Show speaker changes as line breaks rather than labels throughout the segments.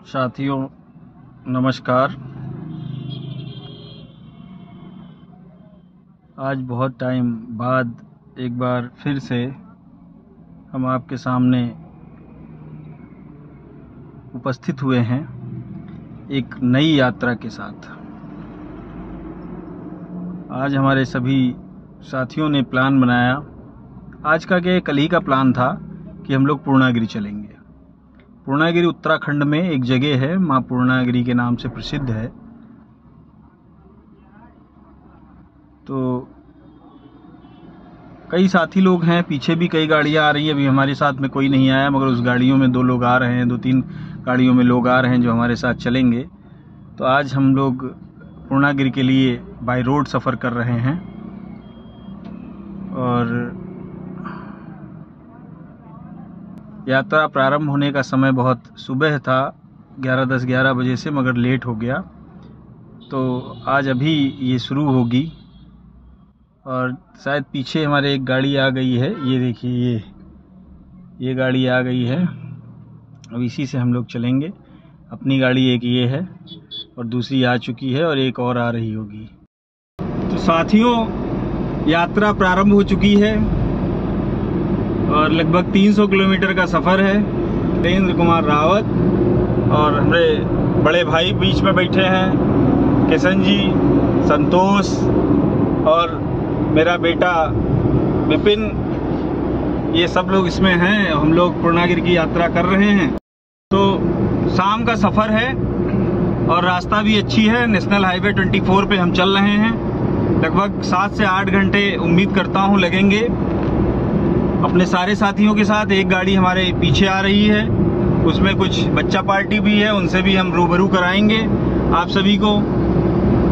साथियों नमस्कार। आज बहुत टाइम बाद एक बार फिर से हम आपके सामने उपस्थित हुए हैं एक नई यात्रा के साथ। आज हमारे सभी साथियों ने प्लान बनाया। आज का क्या कल ही का प्लान था कि हम लोग पूर्णागिरि चलेंगे। पूर्णागिरि उत्तराखंड में एक जगह है, माँ पूर्णागिरि के नाम से प्रसिद्ध है। तो कई साथी लोग हैं, पीछे भी कई गाड़ियां आ रही है। अभी हमारे साथ में कोई नहीं आया, मगर उस गाड़ियों में 2 लोग आ रहे हैं, 2-3 गाड़ियों में लोग आ रहे हैं जो हमारे साथ चलेंगे। तो आज हम लोग पूर्णागिरि के लिए बाय रोड सफ़र कर रहे हैं और यात्रा प्रारंभ होने का समय बहुत सुबह था, 11 बजे से, मगर लेट हो गया। तो आज अभी ये शुरू होगी और शायद पीछे हमारे एक गाड़ी आ गई है। ये देखिए, ये गाड़ी आ गई है। अब इसी से हम लोग चलेंगे। अपनी गाड़ी एक ये है और दूसरी आ चुकी है और एक और आ रही होगी। तो साथियों, यात्रा प्रारंभ हो चुकी है और लगभग 300 किलोमीटर का सफ़र है। नरेंद्र कुमार रावत और हमारे बड़े भाई बीच में बैठे हैं, किशन जी, संतोष और मेरा बेटा विपिन। ये सब लोग इसमें हैं। हम लोग पूर्णागिरि की यात्रा कर रहे हैं। तो शाम का सफ़र है और रास्ता भी अच्छी है। नेशनल हाईवे 24 पे हम चल रहे हैं। लगभग 7 से 8 घंटे उम्मीद करता हूँ लगेंगे। अपने सारे साथियों के साथ एक गाड़ी हमारे पीछे आ रही है, उसमें कुछ बच्चा पार्टी भी है, उनसे भी हम रूबरू कराएंगे आप सभी को।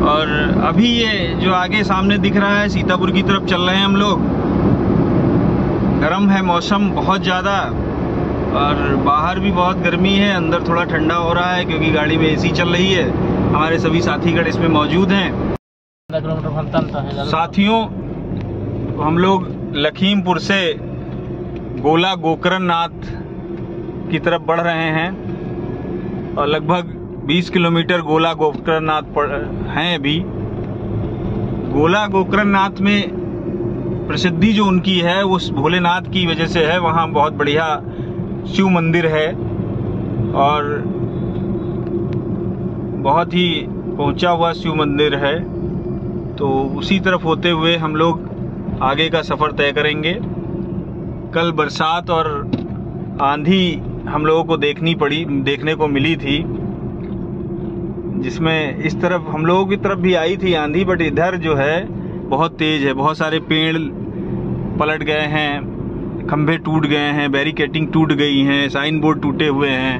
और अभी ये जो आगे सामने दिख रहा है, सीतापुर की तरफ चल रहे हैं हम लोग। गर्म है मौसम बहुत ज़्यादा और बाहर भी बहुत गर्मी है, अंदर थोड़ा ठंडा हो रहा है क्योंकि गाड़ी में एसी चल रही है। हमारे सभी साथीगण इसमें मौजूद हैं। साथियों, हम लोग लखीमपुर से गोला गोकर्णनाथ की तरफ बढ़ रहे हैं और लगभग 20 किलोमीटर गोला गोकर्णनाथ हैं अभी। गोला गोकर्णनाथ में प्रसिद्धि जो उनकी है उस भोलेनाथ की वजह से है। वहाँ बहुत बढ़िया शिव मंदिर है और बहुत ही पहुंचा हुआ शिव मंदिर है। तो उसी तरफ होते हुए हम लोग आगे का सफ़र तय करेंगे। कल बरसात और आंधी हम लोगों को देखने को मिली थी, जिसमें इस तरफ हम लोगों की तरफ भी आई थी आंधी, बट इधर जो है बहुत तेज़ है। बहुत सारे पेड़ पलट गए हैं, खंभे टूट गए हैं, बैरिकेडिंग टूट गई हैं, साइन बोर्ड टूटे हुए हैं।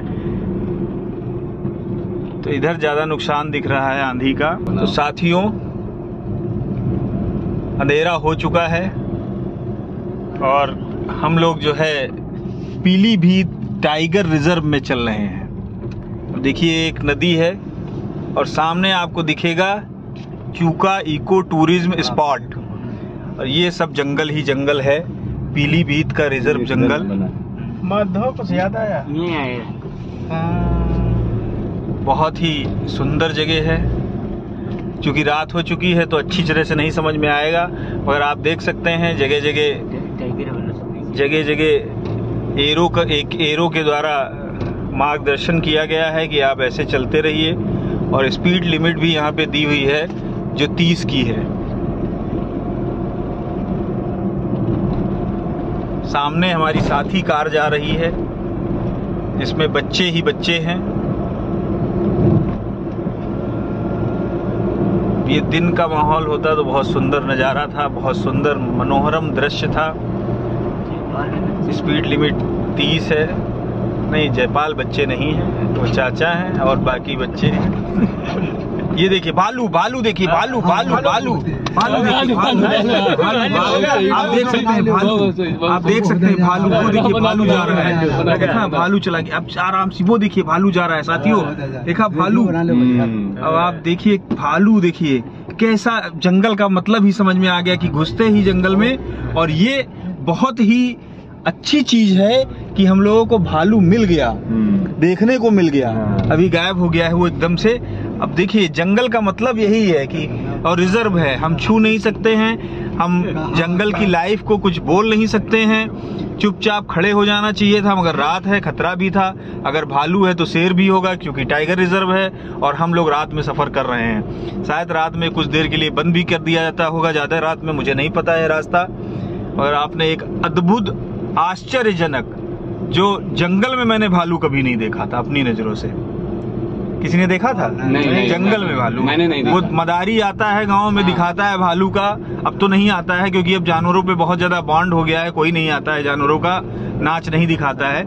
तो इधर ज़्यादा नुकसान दिख रहा है आंधी का। तो साथियों, अंधेरा हो चुका है और हम लोग जो है पीलीभीत टाइगर रिजर्व में चल रहे हैं। देखिए, एक नदी है और सामने आपको दिखेगा चूका इको टूरिज्म स्पॉट और ये सब जंगल ही जंगल है। पीलीभीत का रिजर्व जंगल। कुछ याद आया? बहुत ही सुंदर जगह है। क्योंकि रात हो चुकी है तो अच्छी तरह से नहीं समझ में आएगा, मगर आप देख सकते हैं जगह जगह एरो के द्वारा मार्गदर्शन किया गया है कि आप ऐसे चलते रहिए। और स्पीड लिमिट भी यहाँ पे दी हुई है जो 30 की है। सामने हमारी साथी कार जा रही है, जिसमें बच्चे ही बच्चे हैं। ये दिन का माहौल होता तो बहुत सुंदर नज़ारा था, बहुत सुंदर मनोहरम दृश्य था। स्पीड लिमिट 30 है। नहीं, जयपाल बच्चे नहीं हैं, वो चाचा हैं और बाकी बच्चे हैं। ये देखिए भालू देखिए, भालू देखिए, भालू। आप देख सकते हैं भालू को। देखिए भालू जा रहा है, देखा भालू चला गया। अब आराम से वो देखिए भालू जा रहा है साथियों, देखा भालू। अब आप देखिए भालू, देखिए कैसा जंगल का मतलब ही समझ में आ गया कि घुसते ही जंगल में। और ये बहुत ही अच्छी चीज है कि हम लोगों को भालू मिल गया, देखने को मिल गया, अभी गायब हो गया है वो एकदम से। अब देखिए जंगल का मतलब यही है कि, और रिजर्व है, हम छू नहीं सकते हैं, हम जंगल की लाइफ को कुछ बोल नहीं सकते हैं, चुपचाप खड़े हो जाना चाहिए था, मगर रात है, खतरा भी था। अगर भालू है तो शेर भी होगा, क्योंकि टाइगर रिजर्व है और हम लोग रात में सफर कर रहे हैं। शायद रात में कुछ देर के लिए बंद भी कर दिया जाता होगा, ज्यादा रात में मुझे नहीं पता है रास्ता। और आपने एक अद्भुत आश्चर्यजनक, जो जंगल में मैंने भालू कभी नहीं देखा था अपनी नजरों से। किसी ने देखा था?
नहीं,
जंगल में भालू
मैंने नहीं देखा।
वो मदारी आता है गांव में, दिखाता है भालू का। अब तो नहीं आता है, क्योंकि अब जानवरों पे बहुत ज्यादा बॉन्ड हो गया है, कोई नहीं आता है, जानवरों का नाच नहीं दिखाता है।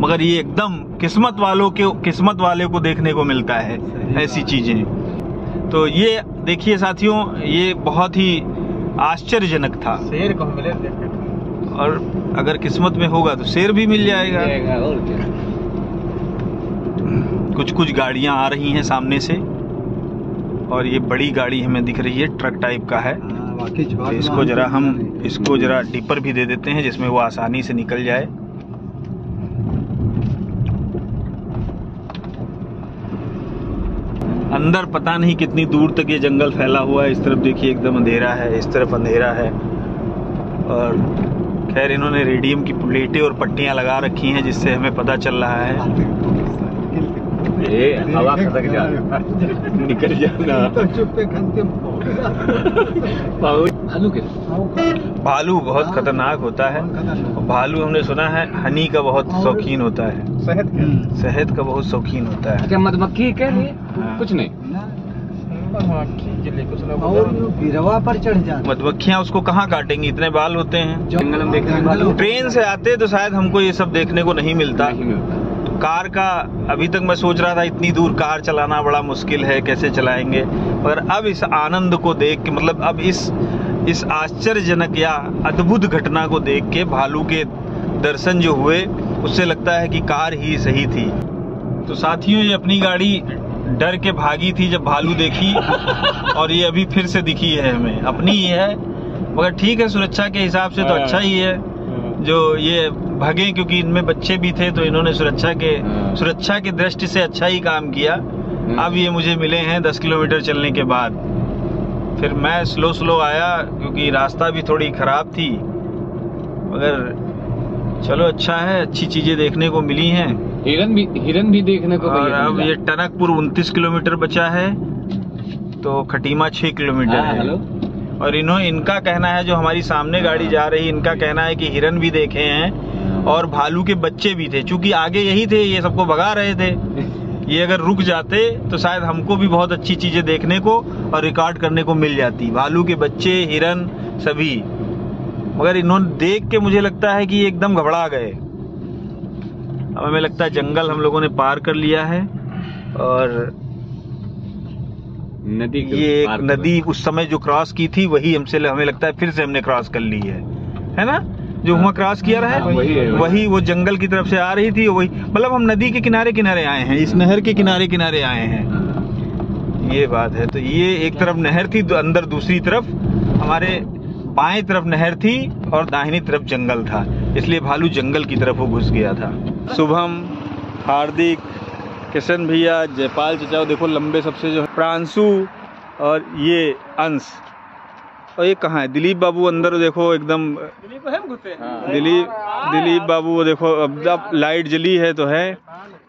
मगर ये एकदम किस्मत वाले को देखने को मिलता है ऐसी चीजें। तो ये देखिए साथियों, ये बहुत ही आश्चर्यजनक था।
शेर को मिले,
और अगर किस्मत में होगा तो शेर भी मिल जाएगा। कुछ गाड़ियां आ रही हैं सामने से, और ये बड़ी गाड़ी हमें दिख रही है, ट्रक टाइप का है। तो इसको जरा डिपर भी दे देते हैं, जिसमें वो आसानी से निकल जाए। अंदर पता नहीं कितनी दूर तक ये जंगल फैला हुआ है। इस तरफ देखिए एकदम अंधेरा है, इस तरफ अंधेरा है। और खैर इन्होंने रेडियम की प्लेटें और पट्टियां लगा रखी हैं, जिससे हमें पता चल रहा है।
हवा खसक जा, निकल जाना।
भालू बहुत खतरनाक होता है। भालू हमने सुना है हनी का बहुत शौकीन होता है, शहद का बहुत शौकीन होता है।
क्या मधुमक्खी के लिए? कुछ नहीं,
गिरवा पर चढ़ जाते।
मधुमक्खियाँ उसको कहाँ काटेंगी, इतने बाल होते हैं।
जंगल में देखने
ट्रेन से आते तो शायद हमको ये सब देखने को नहीं मिलता। तो कार का अभी तक मैं सोच रहा था, इतनी दूर कार चलाना बड़ा मुश्किल है, कैसे चलाएंगे। मगर अब इस आनंद को देख के, मतलब अब इस आश्चर्यजनक या अद्भुत घटना को देख के, भालू के दर्शन जो हुए, उससे लगता है कि कार ही सही थी। तो साथियों, ये अपनी गाड़ी डर के भागी थी जब भालू देखी, और ये अभी फिर से दिखी है हमें। अपनी ही है, मगर ठीक है, सुरक्षा के हिसाब से तो अच्छा ही है जो ये भागे, क्योंकि इनमें बच्चे भी थे, तो इन्होंने सुरक्षा के दृष्टि से अच्छा ही काम किया। अब ये मुझे मिले हैं 10 किलोमीटर चलने के बाद। फिर मैं स्लो आया, क्योंकि रास्ता भी थोड़ी खराब थी, मगर चलो अच्छा है, अच्छी चीजें देखने को मिली हैं।
हिरन भी देखने को।
और अब ये टनकपुर 29 किलोमीटर बचा है, तो खटीमा 6 किलोमीटर है। और इनका कहना है, जो हमारी सामने गाड़ी जा रही, इनका कहना है कि हिरन भी देखे हैं और भालू के बच्चे भी थे। चूंकि आगे यही थे, ये सबको भगा रहे थे। ये अगर रुक जाते तो शायद हमको भी बहुत अच्छी चीजें देखने को और रिकॉर्ड करने को मिल जाती, भालू के बच्चे, हिरन सभी। मगर इन्होंने देख के मुझे लगता है कि ये एकदम घबरा गए। अब हमें लगता है जंगल हम लोगों ने पार कर लिया है, और ये एक नदी उस समय जो क्रॉस की थी, वही हमें लगता है फिर से हमने क्रॉस कर ली है ना? जो वहाँ क्रॉस किया रहा है, वही वो जंगल की तरफ से आ रही थी, वही, मतलब हम नदी के किनारे आए हैं, इस नहर के किनारे आए हैं। ये बात है। तो ये एक तरफ नहर थी, अंदर दूसरी तरफ हमारे बाएं तरफ नहर थी, और दाहिनी तरफ जंगल था, इसलिए भालू जंगल की तरफ वो घुस गया था। शुभम, हार्दिक, किशन भैया, जयपाल चचा, देखो लंबे सबसे जो है, प्रांशु, और ये अंश, और ये कहाँ है दिलीप बाबू अंदर, देखो एकदम दिलीप बाबू, वो देखो अब लाइट जली है तो है,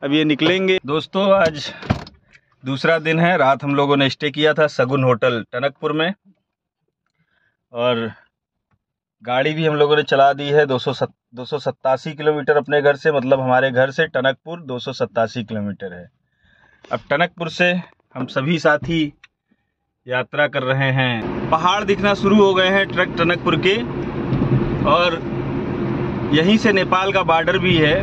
अब ये निकलेंगे। दोस्तों, आज दूसरा दिन है। रात हम लोगों ने स्टे किया था सगुन होटल टनकपुर में, और गाड़ी भी हम लोगों ने चला दी है 287 किलोमीटर अपने घर से, मतलब हमारे घर से टनकपुर 287 किलोमीटर है। अब टनकपुर से हम सभी साथी यात्रा कर रहे हैं। पहाड़ दिखना शुरू हो गए हैं टनकपुर के, और यहीं से नेपाल का बॉर्डर भी है।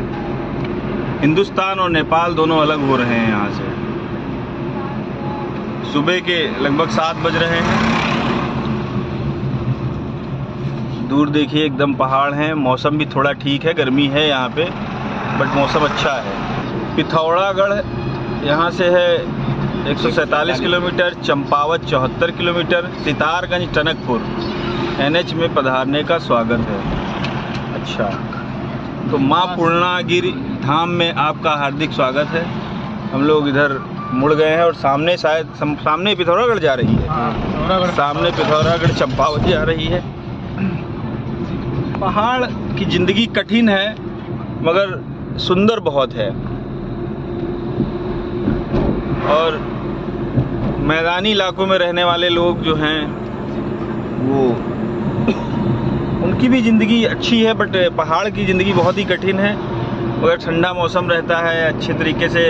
हिंदुस्तान और नेपाल दोनों अलग हो रहे हैं यहाँ से। सुबह के लगभग 7 बज रहे हैं। दूर देखिए एकदम पहाड़ हैं। मौसम भी थोड़ा ठीक है, गर्मी है यहाँ पे, बट मौसम अच्छा है। पिथौरागढ़ यहाँ से है 147 kilometre, Champawat 74 kilometre, Sitarganj Tanakpur NH में पधारने का स्वागत है। अच्छा, तो माँ पूर्णागिरि धाम में आपका हार्दिक स्वागत है। हम लोग इधर मुड़ गए हैं और सामने शायद सामने पिथौरागढ़ जा रही है। सामने पिथौरागढ़ चंपावत जा रही है। पहाड़ की जिंदगी कठिन है मगर सुंदर बहुत है। और मैदानी इलाकों में रहने वाले लोग जो हैं वो उनकी भी ज़िंदगी अच्छी है, बट पहाड़ की ज़िंदगी बहुत ही कठिन है। मगर ठंडा मौसम रहता है, अच्छे तरीके से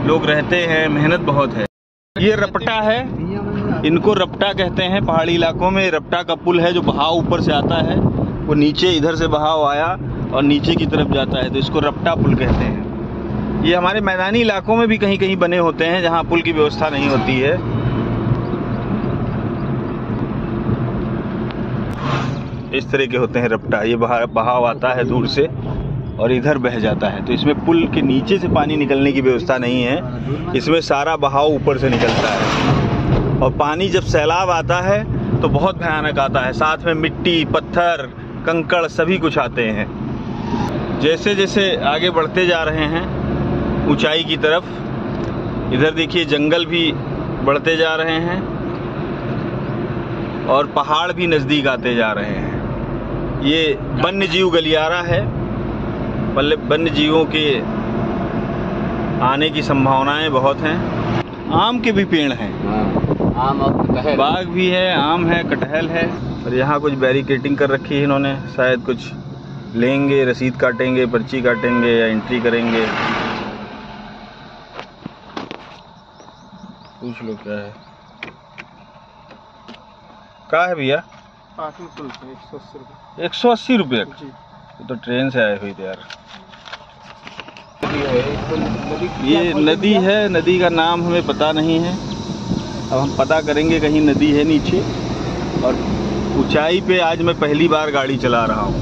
लोग रहते हैं, मेहनत बहुत है। ये रपटा है, इनको रपटा कहते हैं। पहाड़ी इलाकों में रपटा का पुल है जो बहाव ऊपर से आता है, वो नीचे इधर से बहाव आया और नीचे की तरफ जाता है, तो इसको रपटा पुल कहते हैं। ये हमारे मैदानी इलाकों में भी कहीं कहीं बने होते हैं जहाँ पुल की व्यवस्था नहीं होती है। इस तरह के होते हैं रपटा। ये बहाव आता है दूर से और इधर बह जाता है, तो इसमें पुल के नीचे से पानी निकलने की व्यवस्था नहीं है। इसमें सारा बहाव ऊपर से निकलता है और पानी जब सैलाब आता है तो बहुत भयानक आता है। साथ में मिट्टी, पत्थर, कंकड़ सभी कुछ आते हैं। जैसे जैसे आगे बढ़ते जा रहे हैं ऊंचाई की तरफ, इधर देखिए जंगल भी बढ़ते जा रहे हैं और पहाड़ भी नज़दीक आते जा रहे हैं। ये वन्य जीव गलियारा है, मतलब वन्य जीवों के आने की संभावनाएं बहुत हैं। आम के भी पेड़ हैं,
आम और कटहल,
बाग भी है, आम है, कटहल है। और यहाँ कुछ बैरिकेटिंग कर रखी है इन्होंने, शायद कुछ लेंगे, रसीद काटेंगे, पर्ची काटेंगे या एंट्री करेंगे। पूछ लो क्या है। क्या है भैया? 180 रुपये। तो ट्रेन से आए हुए थे यार। ये नदी है, नदी का नाम हमें पता नहीं है, अब हम पता करेंगे। कहीं नदी है नीचे। और ऊंचाई पे आज मैं पहली बार गाड़ी चला रहा हूँ।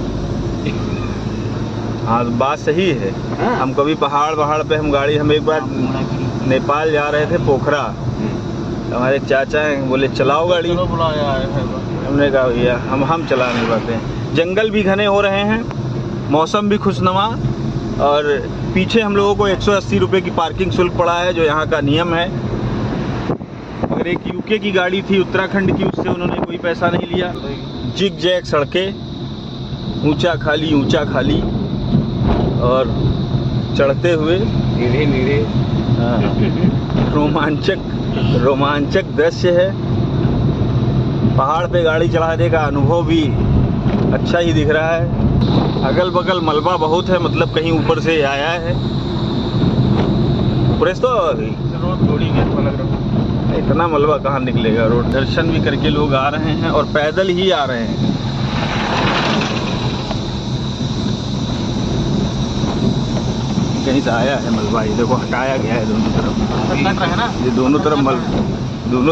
हाँ, बात सही है। हम कभी पहाड़ पे हम एक बार नेपाल जा रहे थे, पोखरा। हमारे चाचा हैं, बोले चलाओ गाड़ी। हमने कहा भैया हम चला नहीं पाते। जंगल भी घने हो रहे हैं, मौसम भी खुशनुमा, और पीछे हम लोगों को 180 रुपये की पार्किंग शुल्क पड़ा है, जो यहाँ का नियम है। अगर एक यूके की गाड़ी थी उत्तराखंड की, उससे उन्होंने कोई पैसा नहीं लिया। जिग जैग सड़कें, ऊंचा खाली और चढ़ते हुए
धीरे
रोमांचक दृश्य है। पहाड़ पे गाड़ी चढ़ाने का अनुभव भी अच्छा ही दिख रहा है। अगल बगल मलबा बहुत है, मतलब कहीं ऊपर से आया है। प्रेस तो इतना मलबा कहाँ निकलेगा। रोड दर्शन भी करके लोग आ रहे हैं और पैदल ही आ रहे हैं। कहीं से आया है मलबा, ये देखो हटाया गया है दोनों तरफ। ये दोनों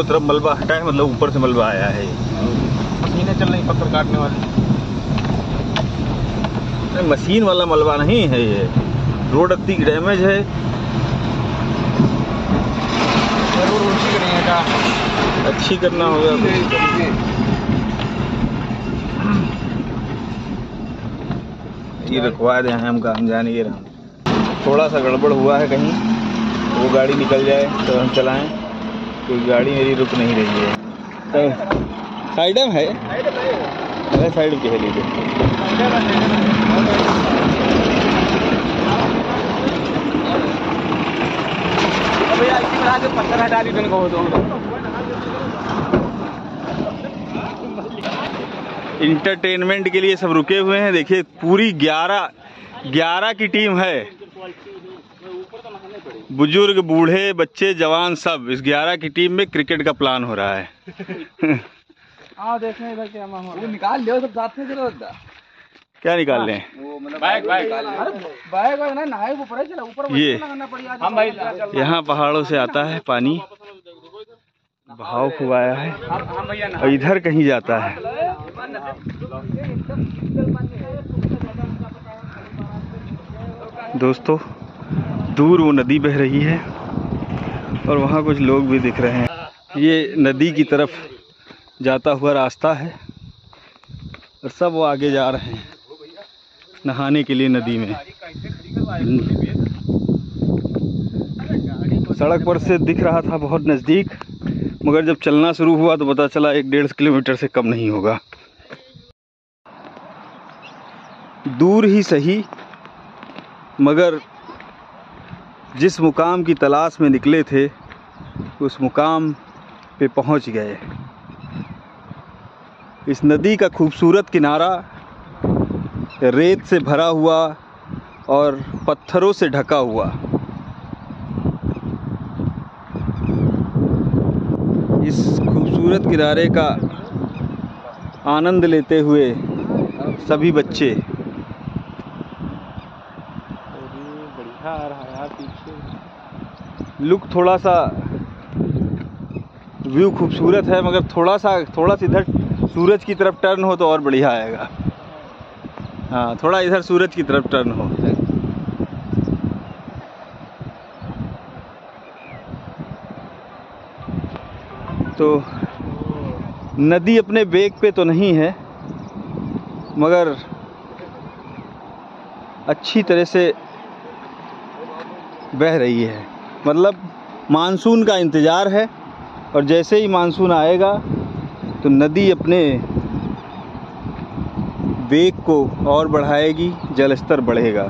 तरफ मलबा हटा है, मतलब ऊपर से मलबा आया है। मशीनें चल रही पत्थर काटने वाली। मशीन वाला मलबा नहीं है ये, रोड इतनी डैमेज है। अच्छी करना होगा। ये रखवा दे, हम काम जाने के रहा। थोड़ा सा गड़बड़ हुआ है, कहीं वो गाड़ी निकल जाए तो हम चलाएं। कोई गाड़ी मेरी रुक नहीं रही है। साइड में है, अरे साइड पे है लीजिए। पत्थर हटा दी तुमको। इंटरटेनमेंट के लिए सब रुके हुए हैं। देखिए पूरी 11 की टीम है। बुजुर्ग, बूढ़े, बच्चे, जवान सब इस 11 की टीम में क्रिकेट का प्लान हो रहा है।
देखने इधर क्या वो निकाल लियो सब साथ में। चलो
क्या निकाल लें?
वो मतलब बैग ना नहाए ऊपर चला, ऊपर
ये
हम भाई
यहाँ पहाड़ों से आता है पानी, बहाव खूब आया है और इधर कहीं जाता है। दोस्तों दूर वो नदी बह रही है और वहाँ कुछ लोग भी दिख रहे हैं। ये नदी की तरफ जाता हुआ रास्ता है और सब वो आगे जा रहे हैं। नहाने के लिए नदी में। सड़क पर से दिख रहा था बहुत नज़दीक, मगर जब चलना शुरू हुआ तो पता चला 1-1.5 किलोमीटर से कम नहीं होगा। दूर ही सही, मगर जिस मुकाम की तलाश में निकले थे उस मुकाम पे पहुंच गए। इस नदी का खूबसूरत किनारा रेत से भरा हुआ और पत्थरों से ढका हुआ। इस खूबसूरत किनारे का आनंद लेते हुए सभी बच्चे, बढ़िया आ रहा है यार पीछे। लुक थोड़ा सा व्यू खूबसूरत है, मगर थोड़ा सा इधर सूरज की तरफ टर्न हो तो और बढ़िया आएगा। हाँ, थोड़ा इधर सूरज की तरफ टर्न हो। तो नदी अपने वेग पे तो नहीं है, मगर अच्छी तरह से बह रही है। मतलब मानसून का इंतज़ार है, और जैसे ही मानसून आएगा तो नदी अपने वेग को और बढ़ाएगी, जल स्तर बढ़ेगा।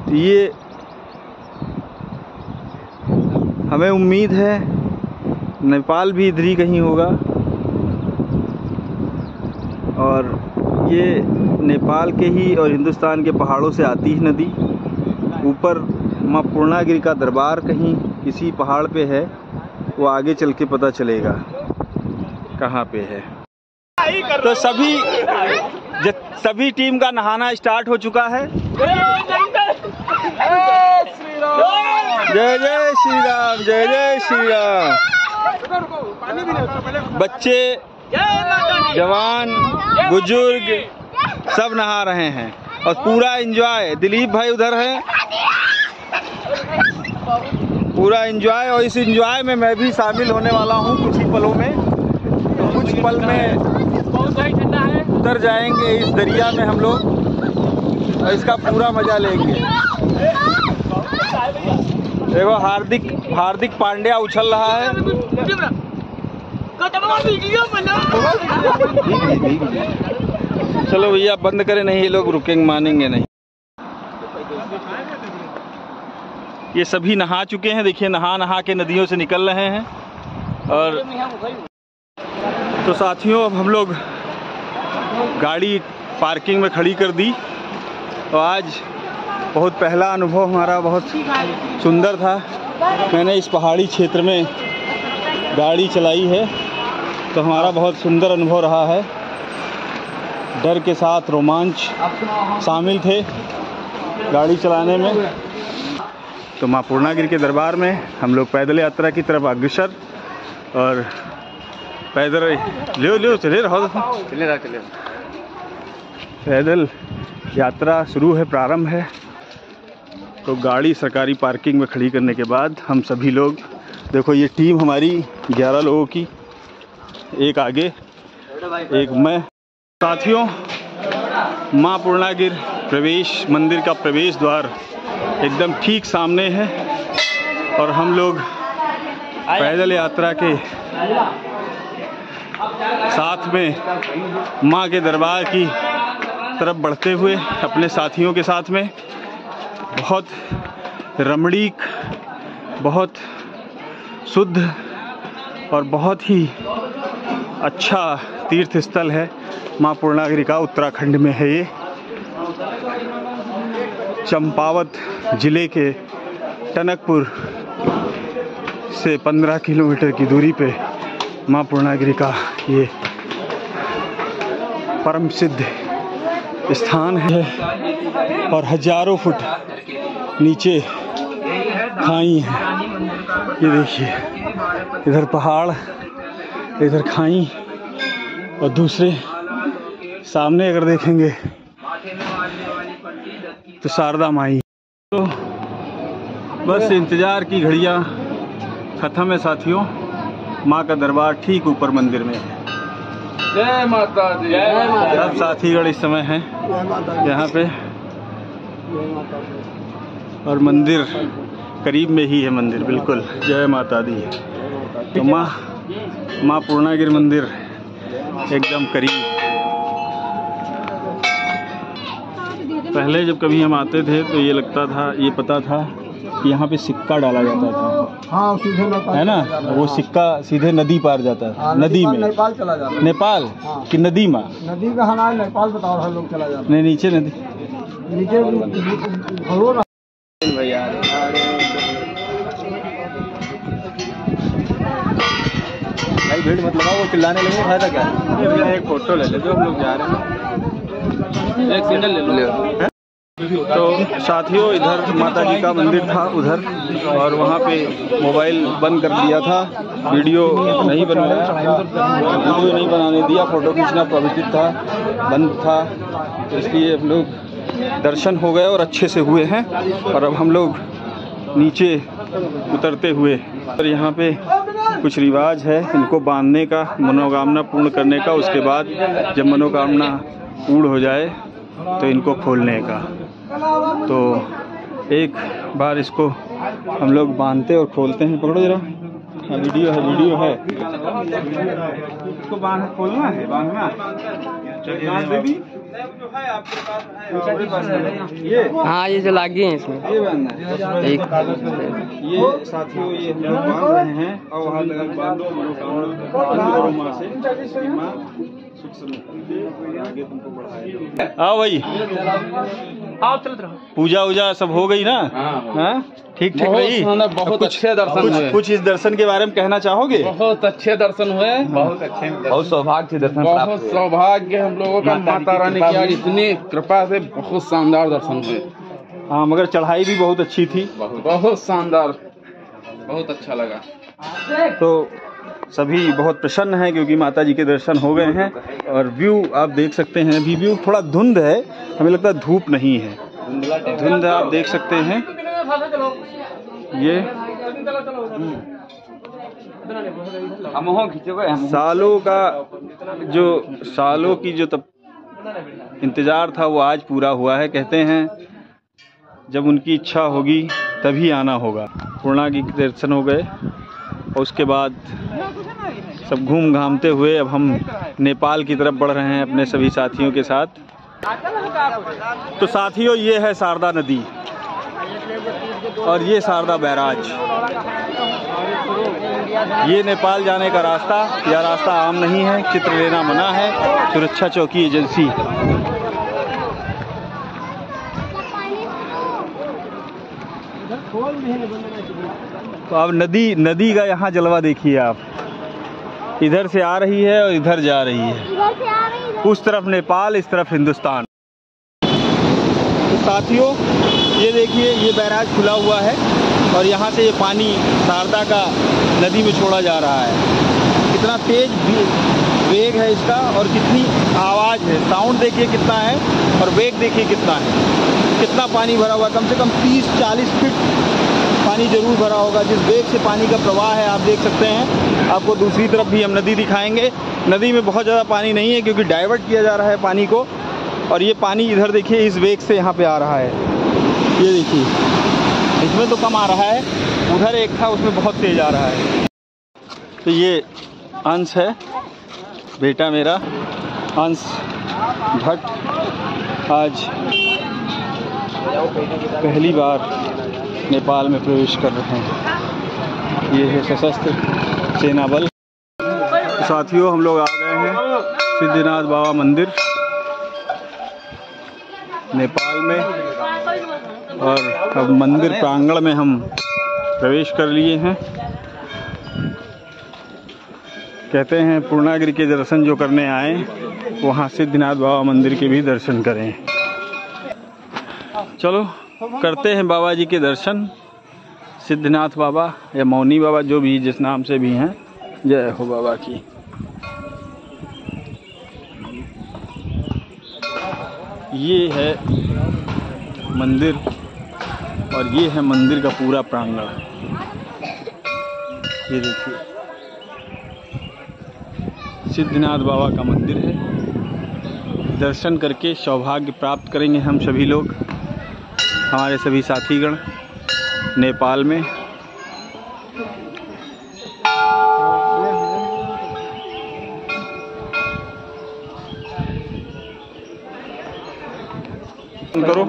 तो ये हमें उम्मीद है नेपाल भी इधर ही कहीं होगा, और ये नेपाल के ही और हिंदुस्तान के पहाड़ों से आती है नदी। ऊपर माँ पूर्णागिरि का दरबार कहीं किसी पहाड़ पे है, वो आगे चल के पता चलेगा कहाँ पे है। तो सभी टीम का नहाना स्टार्ट हो चुका है। जय जय श्री राम, जय जय श्री राम। बच्चे, जवान, बुजुर्ग सब नहा रहे हैं और पूरा एंजॉय। दिलीप भाई उधर है, पूरा एंजॉय। और इस एंजॉय में मैं भी शामिल होने वाला हूँ कुछ ही पलों में। तो कुछ पल में उतर जाएंगे इस दरिया में हम लोग, और इसका पूरा मजा लेंगे। देखो हार्दिक पांड्या उछल रहा है। चलो भैया बंद करें, नहीं ये लोग रुकेंगे, मानेंगे नहीं। ये सभी नहा चुके हैं, देखिए नहा के नदियों से निकल रहे हैं। और तो साथियों, अब हम लोग गाड़ी पार्किंग में खड़ी कर दी। तो आज बहुत पहला अनुभव हमारा बहुत सुंदर था। मैंने इस पहाड़ी क्षेत्र में गाड़ी चलाई है, तो हमारा बहुत सुंदर अनुभव रहा है। डर के साथ रोमांच शामिल थे गाड़ी चलाने में। तो माँ पूर्णागिरि के दरबार में हम लोग पैदल यात्रा की तरफ अग्रसर, और पैदल चले रहो, पैदल यात्रा शुरू है, प्रारंभ है। तो गाड़ी सरकारी पार्किंग में खड़ी करने के बाद हम सभी लोग, देखो ये टीम हमारी 11 लोगों की, एक आगे एक मैं। साथियों, माँ पूर्णागिरि प्रवेश मंदिर का प्रवेश द्वार एकदम ठीक सामने है, और हम लोग पैदल यात्रा के साथ में माँ के दरबार की तरफ बढ़ते हुए अपने साथियों के साथ में, बहुत रमणीक, बहुत शुद्ध और बहुत ही अच्छा तीर्थ स्थल है माँ पूर्णागिरि का। उत्तराखंड में है ये। चंपावत जिले के टनकपुर से 15 किलोमीटर की दूरी पे माँ पूर्णागिरि का ये परम सिद्ध स्थान है, और हजारों फुट नीचे खाई है। ये देखिए, इधर पहाड़, इधर खाई, और दूसरे सामने अगर देखेंगे तो शारदा माई। तो बस इंतज़ार की घड़ियाँ ख़त्म है साथियों। माँ का दरबार ठीक ऊपर मंदिर में है।
जय माता दी, जय माता
सब साथीगण इस समय हैं यहाँ पे, और मंदिर करीब में ही है, मंदिर बिल्कुल। जय माता दी। तो माँ पूर्णागिरि मंदिर एकदम करीब। पहले जब कभी हम आते थे तो ये लगता था, ये पता था कि यहाँ पे सिक्का डाला जाता था।
हाँ, सीधे नेपाल
है ना, वो सिक्का सीधे नदी पार जाता था। नदी में
नेपाल चला जाता।
नेपाल कि नदी में?
नदी का हमारे नेपाल बताओ, हर लोग चला जाता।
नहीं, नीचे नदी,
नीचे
भैया। भाई भीड़ मत लगाओ, वो चिल्लाने लगे, फायदा क्या है? एक फोटो ले ले, जो हम लोग जा रहे हैं, एक सिंगल ले लो। तो साथियों, इधर माता जी का मंदिर था उधर, और वहाँ पे मोबाइल बंद कर दिया था, वीडियो नहीं बनवाया, वीडियो नहीं बनाने दिया, फ़ोटो खींचना प्रवर्तित था, बंद था। तो इसलिए हम लोग दर्शन हो गए और अच्छे से हुए हैं। और अब हम लोग नीचे उतरते हुए, और यहाँ पे कुछ रिवाज है इनको बांधने का, मनोकामना पूर्ण करने का। उसके बाद जब मनोकामना पूर्ण हो जाए तो इनको खोलने का। तो एक बार इसको हम लोग बांधते और खोलते हैं। पकड़ो जरा, वीडियो है, वीडियो है। इसको खोलना है, बांधना। ये
हाँ, ये जो लागी है इसमें,
ये बांधना है। ये साथियों, ये हम लोग बांध रहे हैं। और वहाँ लगा बांधो, मनोकामना से माँ सुख समृद्धि आगे तुमको बढ़ाए। आओ भाई,
आओ चलते रहो।
पूजा वूजा सब हो गई ना? हाँ, ठीक ठीक रही।
बहुत अच्छे दर्शन हुए।
कुछ इस दर्शन के बारे में कहना चाहोगे?
बहुत अच्छे दर्शन हुए, बहुत अच्छे,
बहुत सौभाग्य से दर्शन
बहुत
प्राप्त हुए।
सौभाग्य हम लोगों का। माता रानी की आज इतनी कृपा से बहुत शानदार दर्शन हुए।
हाँ, मगर चढ़ाई भी बहुत अच्छी थी।
बहुत शानदार, बहुत अच्छा लगा।
तो सभी बहुत प्रसन्न हैं क्योंकि माता जी के दर्शन हो गए हैं। और व्यू आप देख सकते हैं, अभी व्यू थोड़ा धुंध है, हमें लगता है धूप नहीं है, धुंध आप देख सकते हैं। ये सालों की जो तब इंतजार था वो आज पूरा हुआ है। कहते हैं जब उनकी इच्छा होगी तभी आना होगा। पूर्णागिरि के दर्शन हो गए और उसके बाद सब घूम घामते हुए अब हम नेपाल की तरफ बढ़ रहे हैं अपने सभी साथियों के साथ। तो साथियों, ये है शारदा नदी और ये शारदा बैराज। ये नेपाल जाने का रास्ता, यह रास्ता आम नहीं है, चित्र लेना मना है, सुरक्षा चौकी एजेंसी। तो अब नदी का यहाँ जलवा देखिए आप, इधर से आ रही है और इधर जा रही है। उस तरफ नेपाल, इस तरफ हिंदुस्तान। तो साथियों, ये देखिए, ये बैराज खुला हुआ है और यहाँ से ये पानी शारदा का नदी में छोड़ा जा रहा है। कितना तेज वेग है इसका और कितनी आवाज़ है, साउंड देखिए कितना है और वेग देखिए कितना है। कितना पानी भरा हुआ, कम से कम 30-40 फीट पानी जरूर भरा होगा। जिस वेग से पानी का प्रवाह है आप देख सकते हैं। आपको दूसरी तरफ भी हम नदी दिखाएंगे। नदी में बहुत ज़्यादा पानी नहीं है क्योंकि डाइवर्ट किया जा रहा है पानी को। और ये पानी इधर देखिए इस वेग से यहाँ पे आ रहा है, ये देखिए, इसमें तो कम आ रहा है, उधर एक था उसमें बहुत तेज आ रहा है। तो ये अंश है, बेटा मेरा अंश भट्ट आज पहली बार नेपाल में प्रवेश कर रहे हैं। ये है सशस्त्र सेना बल। तो साथियों, हम लोग आ गए हैं सिद्धिनाथ बाबा मंदिर नेपाल में और अब मंदिर प्रांगण में हम प्रवेश कर लिए हैं। कहते हैं पूर्णागिरि के दर्शन जो करने आए वहाँ सिद्धिनाथ बाबा मंदिर के भी दर्शन करें। चलो करते हैं बाबा जी के दर्शन। सिद्धिनाथ बाबा या मौनी बाबा, जो भी जिस नाम से भी हैं, जय हो बाबा की। ये है मंदिर और ये है मंदिर का पूरा प्रांगण। ये देखिए सिद्धनाथ बाबा का मंदिर है। दर्शन करके सौभाग्य प्राप्त करेंगे हम सभी लोग, हमारे सभी साथीगण नेपाल में। करो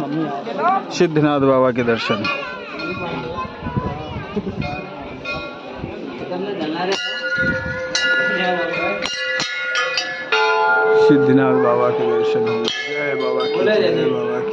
सिद्धनाथ बाबा के दर्शन। सिद्धनाथ बाबा के दर्शन होंगे। जय बाबा की, जय बाबा की।